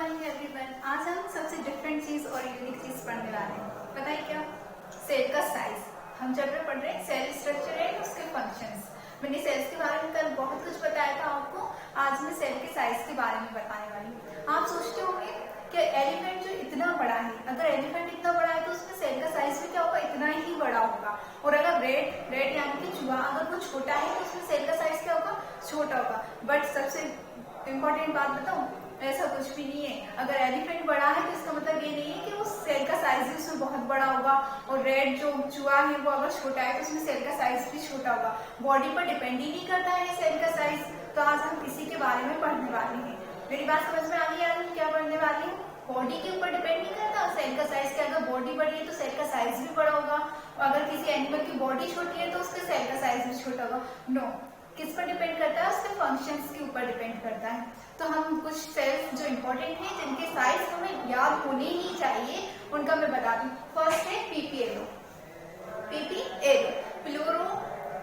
Morning everyone. आज हम सबसे डिफरेंट चीज और यूनिक चीज पढ़ने वाले हैं। बताइए क्या? सेल का साइज। हम चैप्टर पढ़ रहे हैं सेल स्ट्रक्चर एंड उसके फंक्शंस। मैंने सेल्स के बारे में कल बहुत कुछ बताया था आपको। आज मैं सेल के साइज के बारे में बताने वाली हूँ। आप सोचते होंगे कि एलिफेंट जो इतना बड़ा है, अगर एलिफेंट इतना बड़ा है तो उसमें सेल का साइज भी क्या होगा? इतना ही बड़ा होगा। और अगर रेड यानी कि चूहा अगर वो छोटा है तो उसमें सेल का साइज क्या होगा? छोटा होगा। बट सबसे इम्पोर्टेंट बात बताऊं, ऐसा कुछ भी नहीं है। अगर एलिफेंट बड़ा है तो इसका मतलब ये नहीं है कि वो सेल का साइज भी उसमें बहुत बड़ा होगा। और रेड जो चूहा है वो अगर छोटा है तो उसमें सेल का साइज भी छोटा होगा। बॉडी पर डिपेंड ही नहीं करता है सेल का साइज। तो आज हम इसी के बारे में पढ़ने वाले हैं। मेरी बात समझ में आ गई? आज हम क्या पढ़ने वाले हैं? बॉडी के ऊपर डिपेंड नहीं करता सेल का साइज। क्या अगर बॉडी बड़ी है तो सेल का साइज भी बड़ा होगा, और अगर किसी एनिमल की बॉडी छोटी है तो उसके सेल का साइज भी छोटा होगा? नो। किस पर डिपेंड करता है? उसके फंक्शंस के ऊपर डिपेंड करता है। तो हम कुछ सेल्स जो इम्पोर्टेंट है, जिनके साइज हमें याद होने ही चाहिए, उनका मैं बता दूं। फर्स्ट है PPLO. PPLO pleuro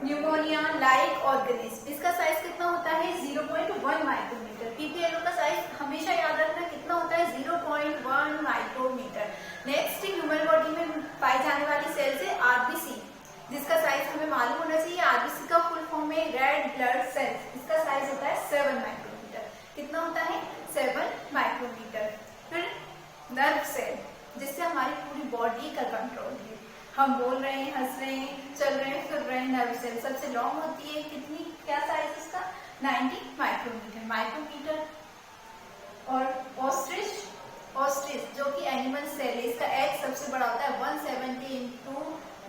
pneumonia like organism. इसका साइज कितना होता है? 0.1 माइक्रोमीटर। पीपीएलओ का साइज हमेशा याद रखना कितना होता है? 0.1 माइक्रोमीटर। नेक्स्ट ह्यूमन बॉडी में पाई जाने वाली सेल्स है आरबीसी, जिसका साइज हमें मालूम होना चाहिए। आरबीसी का फुल फॉर्म है रेड ब्लड सेल्स। इसका साइज होता है 7 माइक्रोमीटर। कितना होता है? 7 माइक्रोमीटर। फिर नर्व सेल, जिससे हमारी पूरी बॉडी का कंट्रोल है। हम बोल रहे हैं, हंस रहे हैं, चल रहे हैं, फिर रहे हैं। नर्व सेल सबसे लॉन्ग होती है। कितनी? क्या साइज इसका? 90 माइक्रोमीटर। और ऑस्ट्रिच जो कि एनिमल सेल है, इसका एज सबसे बड़ा होता है 170 इंटू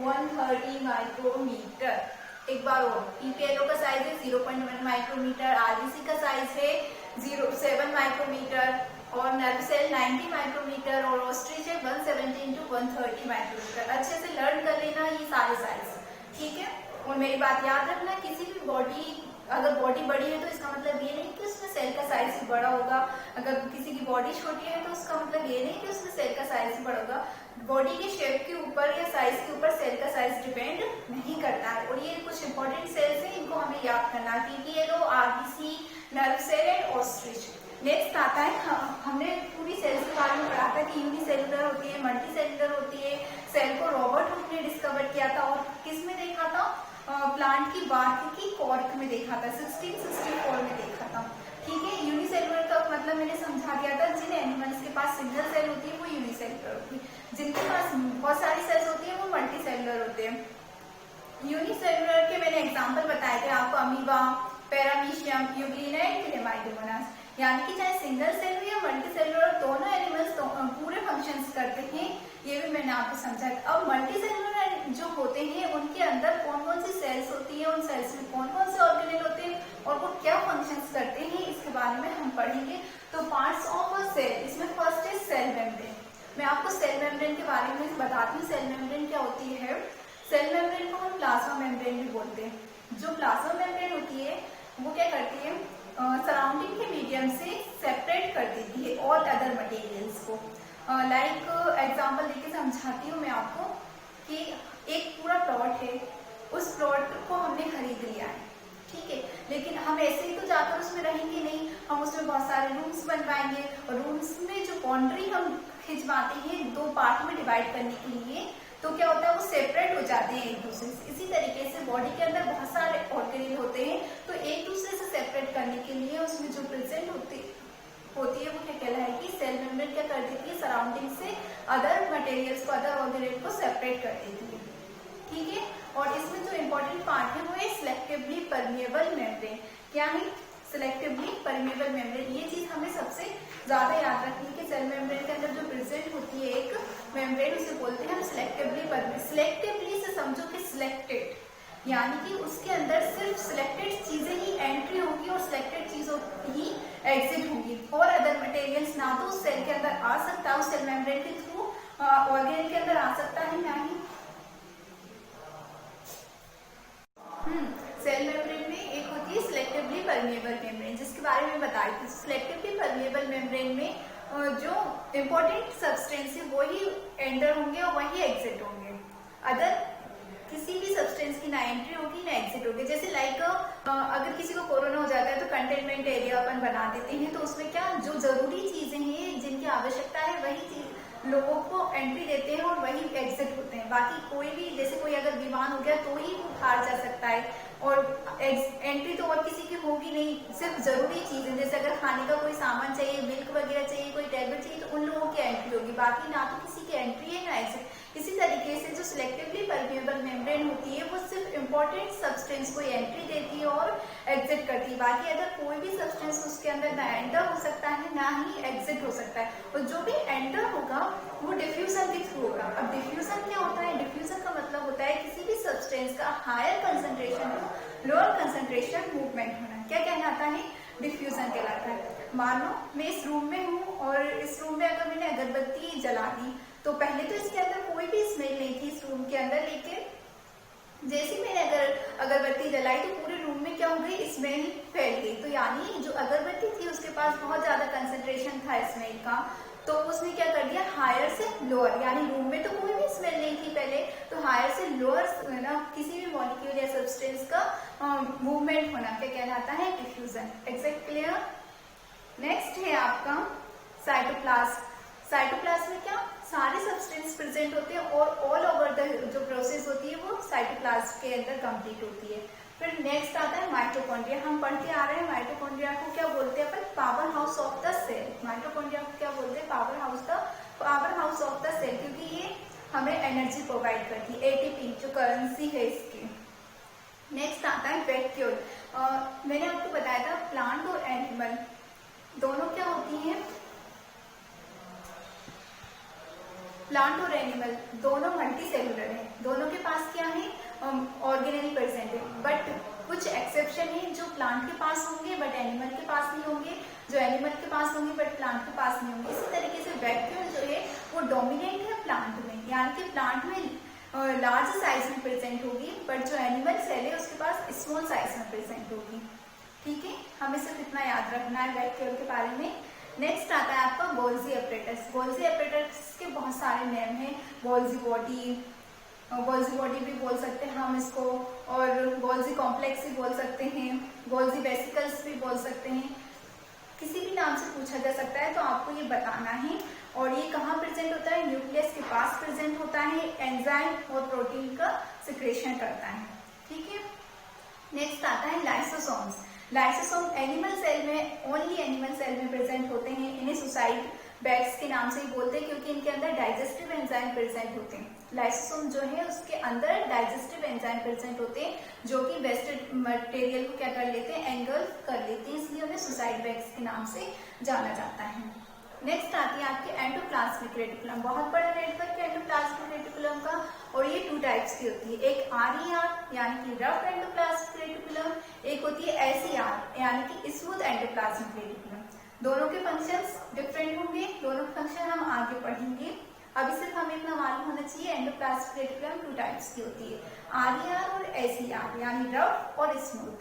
130 माइक्रोमीटर। एक बार और, पीपीएलओ का साइज है 0.1 माइक्रोमीटर। आरबीसी का साइज है 7 माइक्रोमीटर। और नर्व सेल 90 माइक्रोमीटर। और ऑस्ट्रिच है 170 इंटू 130 माइक्रोमीटर। अच्छे से लर्न कर लेना ये सारे साइज, ठीक है? और मेरी बात याद रखना, किसी भी बॉडी अगर बॉडी बड़ी है तो इसका मतलब ये नहीं कि उसमें सेल का साइज भी बड़ा होगा। अगर किसी की बॉडी छोटी है तो उसका मतलब ये नहीं कि उसमें सेल का साइज भी बड़ा होगा। बॉडी के शेप के ऊपर या साइज के ऊपर सेल का साइज डिपेंड नहीं करता है। और ये कुछ इंपॉर्टेंट सेल्स हैं, इनको हमें याद करना है। PPLO, RBC, nerve cell and ostrich. Next आता है, हमने पूरी सेल्स के बारे में पढ़ा था कि यूनिसेलुलर होती है, मल्टीसेलुलर होती है। सेल को रॉबर्ट हुक ने डिस्कवर किया था। और किस में देखा था? प्लांट की बार्क की कॉर्क में देखा था, 1664 में देखा था, ठीक है? यूनिसेलुलर का मतलब मैंने समझा दिया था। जिन एनिमल्स के पास सिंगल सेल होती है वो यूनिसेलुलर होती है, जिनके पास बहुत सारी सेल्स होती है वो मल्टीसेलुलर होते हैं। यूनिसेलुलर के मैंने एग्जाम्पल बताए थे आपको, amoeba, paramecium, Euglena and Chlamydomonas. यानी कि चाहे सिंगल सेल या मल्टी सेलुलर, दोनों एनिमल्स पूरे फंक्शंस करते हैं। ये भी मैंने आपको समझाया। अब मल्टी सेलुलर जो होते हैं उनके अंदर कौन कौन सी सेल्स होती है, उन सेल्स में कौन कौन से ऑर्गेनेल होते हैं और वो क्या फंक्शंस करते हैं, इसके बारे में हम पढ़ेंगे। तो पार्ट्स ऑफ अ सेल, इसमें फर्स्ट है सेल मेम्ब्रेन। मैं आपको सेल मेम्ब्रेन के बारे में बताती हूँ। सेल मेम्ब्रेन क्या होती है? सेल मेम्ब्रेन को हम प्लाज्मा मेम्ब्रेन भी बोलते हैं। जो प्लाज्मा मेम्ब्रेन होती है वो क्या करती है? सराउंडिंग के मीडियम से सेपरेट कर देती है ऑल अदर मटेरियल्स को। लाइक एग्जांपल देके समझाती हूँ मैं आपको कि एक पूरा प्लॉट है, उस प्लॉट को हमने खरीद लिया है, ठीक है? लेकिन हम ऐसे ही तो जाकर उसमें रहेंगे नहीं, हम उसमें बहुत सारे रूम्स बनवाएंगे। और रूम्स में जो बाउंड्री हम खिंचवाते हैं 2 पार्ट में डिवाइड करने के लिए, तो क्या होता है? वो सेपरेट हो जाते हैं एक दूसरे से। इसी तरीके से बॉडी के अंदर बहुत सारे ऑर्गेनेल होते हैं, तो एक दूसरे से सेपरेट करने के लिए उसमें जो प्रेजेंट होती है वो क्या कहलाएगी? सेल मेम्ब्रेन क्या कर देती है? सराउंडिंग से अदर मटेरियल्स को, अदर ऑर्गेनेल को सेपरेट कर देती है, ठीक है? और इसमें जो इम्पोर्टेंट पार्ट है वो है सिलेक्टिवली परमिएबल मेम्ब्रेन। क्या है? Selectively permeable membrane. ये चीज हमें सबसे ज्यादा याद रखनी है कि सेल मेम्ब्रेन के अंदर जो प्रेजेंट होती है एक मेम्ब्रेन, उसे बोलते हैं हम सिलेक्टिवली परमिएबल। सिलेक्टिवली से समझो कि सिलेक्टेड, यानी कि उसके अंदर सिर्फ सिलेक्टेड चीजें ही एंट्री होगी और सिलेक्टेड चीजों ही एग्जिट होगी। और अदर मटेरियल्स ना तो उस सेल के अंदर आ सकता है, उस सेल मेम्ब्रेन के थ्रू ऑर्गेनेल के अंदर आ सकता है, ना ही सेल मेम्ब्रेन में एक होती है सिलेक्टिवली परमिएबल मेम्ब्रेन, जिसके बारे में बताई थी। सिलेक्टिवली परमिएबल मेम्ब्रेन में जो इम्पोर्टेंट सब्सटेंस है वही एंटर होंगे और वही एग्जिट होंगे। अदर किसी भी सब्सटेंस की ना एंट्री होगी ना एग्जिट होगी। जैसे लाइक अगर किसी को कोरोना हो जाता है तो कंटेनमेंट एरिया अपन बना देते हैं, तो उसमें क्या जो जरूरी चीजें हैं जिनकी आवश्यकता है वही चीज लोगों को एंट्री देते हैं और वही एग्जिट होते हैं। बाकी कोई भी, जैसे कोई अगर बीमार हो गया तो ही वो बाहर जा सकता है, और एंट्री तो और किसी की होगी नहीं। सिर्फ जरूरी चीजें, जैसे अगर खाने का कोई सामान चाहिए, मिल्क वगैरह चाहिए, कोई टैबलेट चाहिए, तो उन लोगों की एंट्री होगी। बाकी ना तो किसी की एंट्री है ना एग्जिट। इसी तरीके से जो सिलेक्टिवली परमेएबल मेम्ब्रेन होती है वो सिर्फ इंपॉर्टेंट सब्सटेंस को एंट्री देती है और एग्जिट करती है। बाकी अगर कोई भी सब्सटेंस उसके अंदर ना एंटर हो सकता है ना ही एग्जिट हो सकता है, और जो भी एंटर होगा वो डिफ्यूजन के थ्रू होगा। अब डिफ्यूजन क्या होता है? डिफ्यूजन का मतलब होता है किसी भी सब्सटेंस का higher concentration to lower concentration movement होना। क्या कहलाता है? डिफ्यूजन कहलाता है। मान लो मैं इस रूम में हूँ और इस रूम में अगर मैंने अगरबत्ती जला दी, तो पहले तो इसके अंदर कोई भी स्मेल नहीं थी इस रूम के अंदर, लेकिन जैसे मैंने अगर अगरबत्ती जलाई तो पूरे रूम में क्या हो गई? स्मेल फैल गई। तो यानी जो अगरबत्ती थी उसके पास बहुत ज्यादा कंसंट्रेशन था स्मेल का, तो उसने क्या कर दिया? हायर से लोअर, यानी रूम में तो कोई भी स्मेल नहीं थी पहले, तो हायर से लोअर ना किसी भी मॉलिक्यूल या सब्सटेंस का मूवमेंट होना क्या कहलाता है? डिफ्यूजन। Exact clear? नेक्स्ट है आपका साइटोप्लाज्म। साइटोप्लाज्म में क्या सारे सब्सटेंस प्रेजेंट होते हैं और ऑल ओवर द जो प्रोसेस होती है वो साइटोप्लाज्म के अंदर कंप्लीट होती है। फिर नेक्स्ट आता है माइटोकॉन्ड्रिया। हम पढ़ते आ रहे हैं माइटोकॉन्ड्रिया को क्या बोलते हैं अपन? Power house of the cell. Mitochondria को क्या बोलते हैं? Power house of the cell, क्योंकि ये हमें एनर्जी प्रोवाइड करती है, एटीपी जो करेंसी है इसकी। नेक्स्ट आता है वैक्यूल। मैंने आपको बताया था प्लांट और एनिमल दोनों क्या होती हैं? प्लांट और एनिमल दोनों मल्टी सेलुलर हैं, दोनों के पास क्या है? ऑर्गेनेल प्रेजेंट है, बट कुछ एक्सेप्शन है जो प्लांट के पास होंगे बट एनिमल के पास नहीं होंगे, जो एनिमल के पास होंगे बट प्लांट के पास नहीं होंगे। इसी तरीके से वैक्यूल जो है वो डोमिनेंट है प्लांट में, यानी कि प्लांट में लार्ज साइज में प्रेजेंट होगी, बट जो एनिमल सेल है उसके पास स्मॉल साइज में प्रेजेंट होगी। ठीक है, हमें सिर्फ इतना याद रखना है वैक्यूल के बारे में। नेक्स्ट आता है आपका गोल्जी एपरेटस। गोल्जी एपरेटस के बहुत सारे नेम हैं, गोल्जी बॉडी भी बोल सकते हैं हम इसको, और गोल्जी कॉम्प्लेक्स भी बोल सकते हैं, गोल्जी वेसिकल्स भी बोल सकते हैं। किसी भी नाम से पूछा जा सकता है, तो आपको ये बताना है। और ये कहाँ प्रेजेंट होता है? न्यूक्लियस के पास प्रेजेंट होता है, एंजाइम और प्रोटीन का सिक्रेशन करता है। ठीक है, नेक्स्ट आता है लाइसोसोम्स। लाइसोसोम एनिमल सेल में, ओनली एनिमल सेल में प्रेजेंट होते हैं। इन्हें सुसाइड बैग्स के नाम से ही बोलते हैं क्योंकि इनके अंदर डाइजेस्टिव एंजाइम प्रेजेंट होते हैं। लाइसोसोम जो है उसके अंदर डाइजेस्टिव एंजाइम प्रेजेंट होते हैं जो कि वेस्टेड मटेरियल को क्या कर लेते हैं? एंगल्फ कर लेते हैं, इसलिए उन्हें सुसाइड बैग्स के नाम से जाना जाता है। नेक्स्ट आती है आपकी एंडोप्लाज्मिक रेटिकुलम। बहुत बड़ा नेटवर्क है एंडोप्लाज्मिक रेटिकुलम का, और ये 2 टाइप्स की होती है। एक RER यानी कि रफ एंडोप्लाज्मिक रेटिकुलम, एक होती है SER यानी कि स्मूथ एंडोप्लाज्मिक रेटिकुलम। दोनों के फंक्शंस डिफरेंट होंगे, दोनों के फंक्शन हम आगे पढ़ेंगे। अभी सिर्फ हमें इतना मालूम होना चाहिए एंडोप्लाज्मिक रेटिकुलम 2 टाइप्स की होती है, RER और SER यानी रफ और स्मूथ।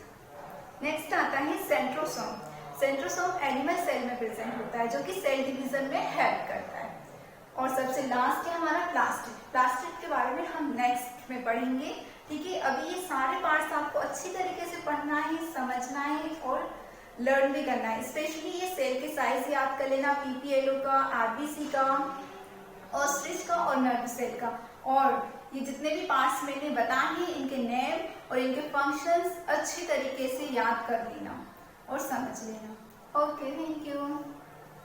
नेक्स्ट आता है सेंट्रोसोम। सेंट्रोसोम एनिमल सेल में प्रेजेंट होता है जो कि सेल डिवीजन में हेल्प करता है। और सबसे लास्ट है हमारा प्लास्टिड। प्लास्टिड के बारे में हम नेक्स्ट में पढ़ेंगे। ठीक है, अभी ये सारे पार्ट्स आपको अच्छी तरीके से पढ़ना है, समझना है और लर्न भी करना है। स्पेशली ये सेल के साइज याद कर लेना, PPLO का, RBC का, ऑस्ट्रिच का और नर्व सेल का। और ये जितने भी पार्ट्स मैंने बताए हैं इनके नेम और इनके फंक्शंस अच्छी तरीके से याद कर लेना और समझ लेना। Okay, thank you.